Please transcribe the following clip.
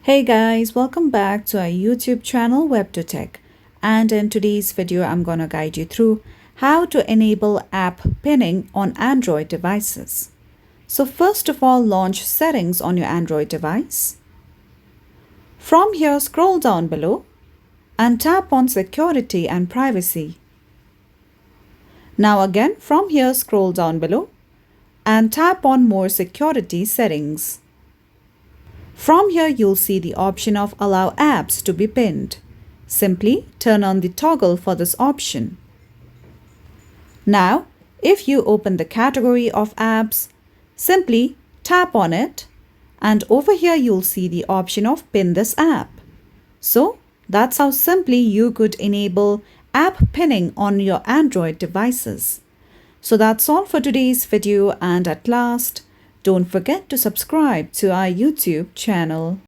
Hey guys, welcome back to our YouTube channel WebToTech, and in today's video I'm going to guide you through how to enable app pinning on Android devices. So first of all, launch settings on your Android device. From here, scroll down below and tap on security and privacy. Now again, from here scroll down below and tap on more security settings. From here, you'll see the option of Allow apps to be pinned. Simply turn on the toggle for this option. Now, if you open the category of apps, simply tap on it, and over here you'll see the option of Pin this app. So, that's how simply you could enable app pinning on your Android devices. So that's all for today's video, and at last, don't forget to subscribe to our YouTube channel.